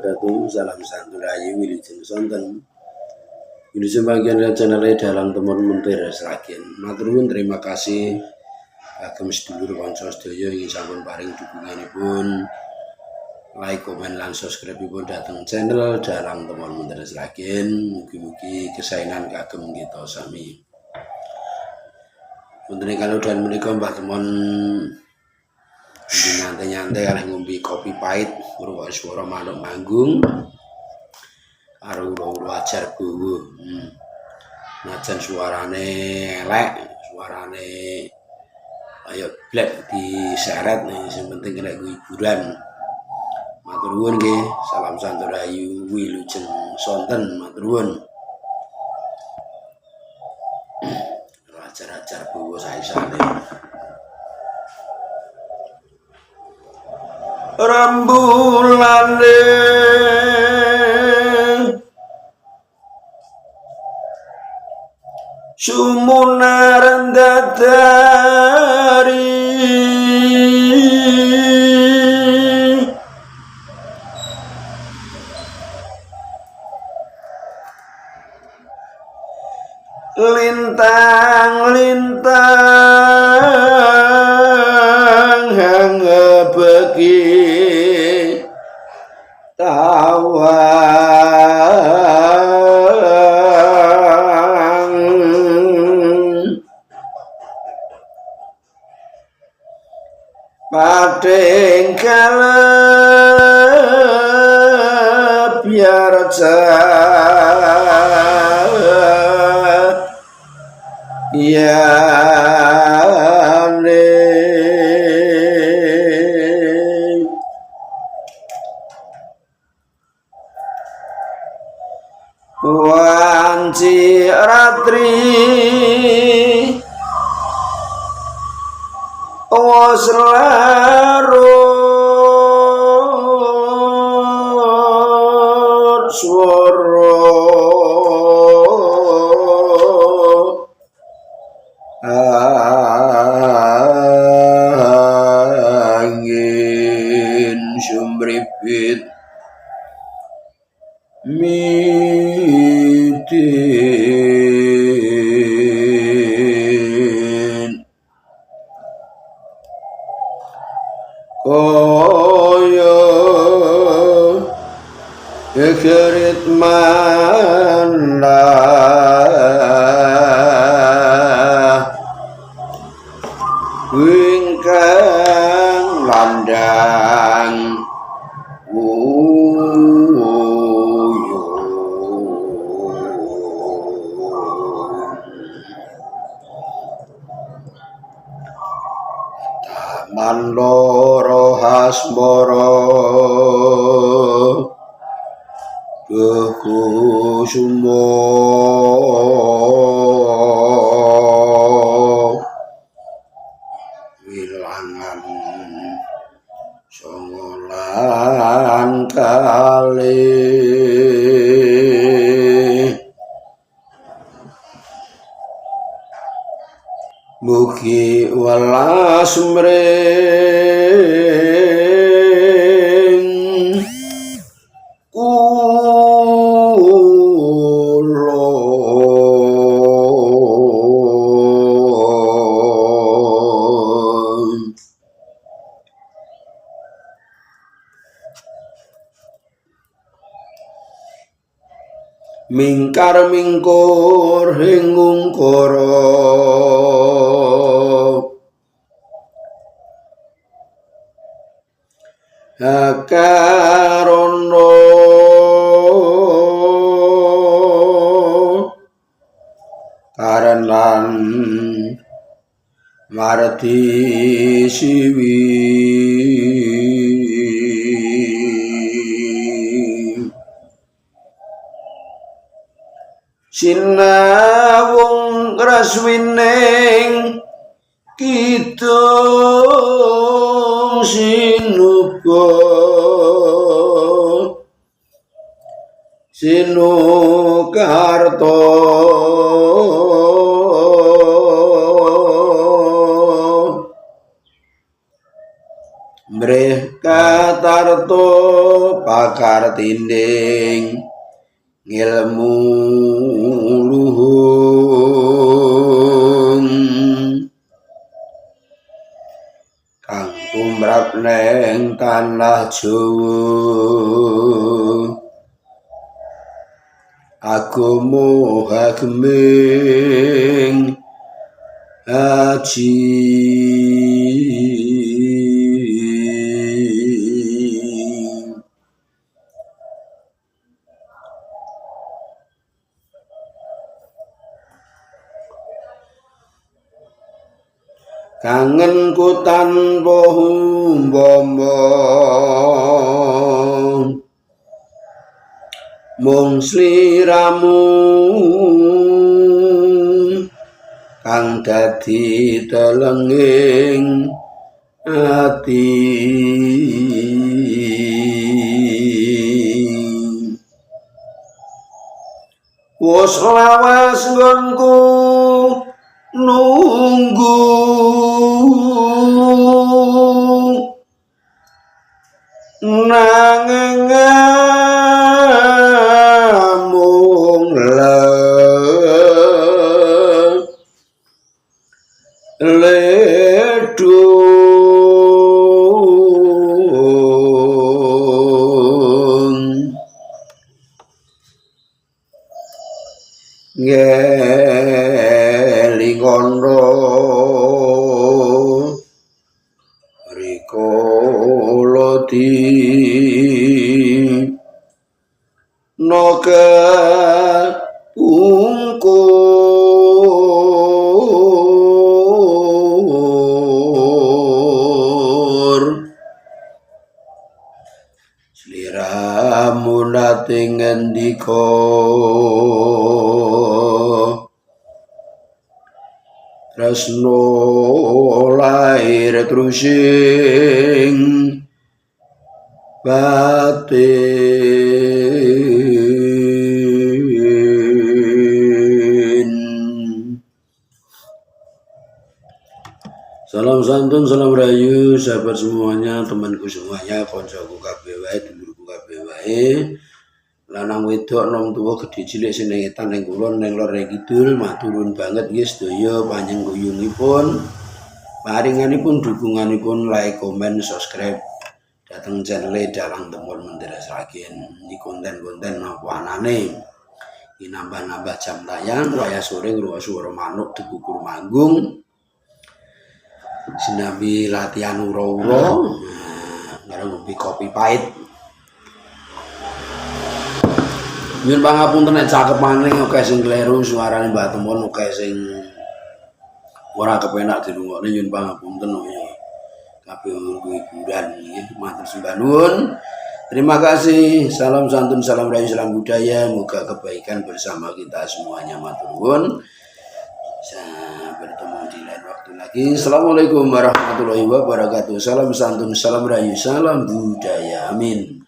wabarakatuh. Salam Santudayu Wilujeng Sonten. Wilujeng bagian channel dalang temur muntir seragen. Matur nuwun, terima kasih kagem sedulur kanca sedaya ingkang sampun paring dukunganipun, like, komen, lan subscribe-ipun dhateng channel dalang temur muntir seragen. Mugi-mugi kesaenan kagem kita sami. Wonten ing kalodhan menika Mbah Temon nyantai-nyantai kalih ngombe kopi pahit ngrungokne swara manuk manggung karo ura-ura ajar gowo. Najan suarane elek, suarane kaya blek diseret, sing penting kena hiburan. Matur nuwun nggih, salam Santudayu Wilujeng Sonten. Matur nuwun. Ajar-ajar gowo saisane. Rembulane sumunar dadari lintang-lintang hangebeki tawang pating kalep yarca yane wanci ratri was larut swara angin sumripit mitin koyo kerit mandah wingkang landang taman loro hasmara kusuma wilangan songolan kali mugi welas mring kula mingkar mingkur ing ungkara akarono karenan marti siwi sinawung raswining kidung sinuga sinukarta mrih katarta pakar satinding ngilmu luhung kang tumrap neng tanah Jawa agama hageming haji kangenku tanpa umpama mung sliramu kang dadi telenging ati wis lawas nggonku nunggu nanging mung ledung ngelingono rikala naga ungkur sliramu nate ngendika tresno lair trusing batin. Salam santun, salam rayu, sahabat semuanya, temanku semuanya, koncoku kabeh wae, dulurku kabeh wae. Lanang wedok nom tuwa gedhe cilik sing nang etan ning kulon ning lor ning kidul maturun banget nggih sedaya panjenenganipun. Paringanipun dukunganipun like, komen, subscribe dateng channel Dalang Temon Mendera Sragen. Ini konten-konten apa anane. Ini nambah-nambah jam tayang, wayah sore ngrungokno swara manuk dikukur manggung. Sinambi latihan ura-ura. Karo ngombe kopi pahit. Nyuwun pangapunten nek cakep maning akeh sing kleru suarane Mbah Temon akeh sing ora kepenak dirungokne nyuwun pangapunten ya. Kabeh hiburan nggih matur sembah nuwun. Terima kasih. Salam santun, salam rayu, salam budaya. Moga kebaikan bersama kita semuanya matur nuwun. Sampai bertemu di lain waktu lagi. Assalamualaikum warahmatullahi wabarakatuh. Salam santun, salam rayu, salam budaya. Amin.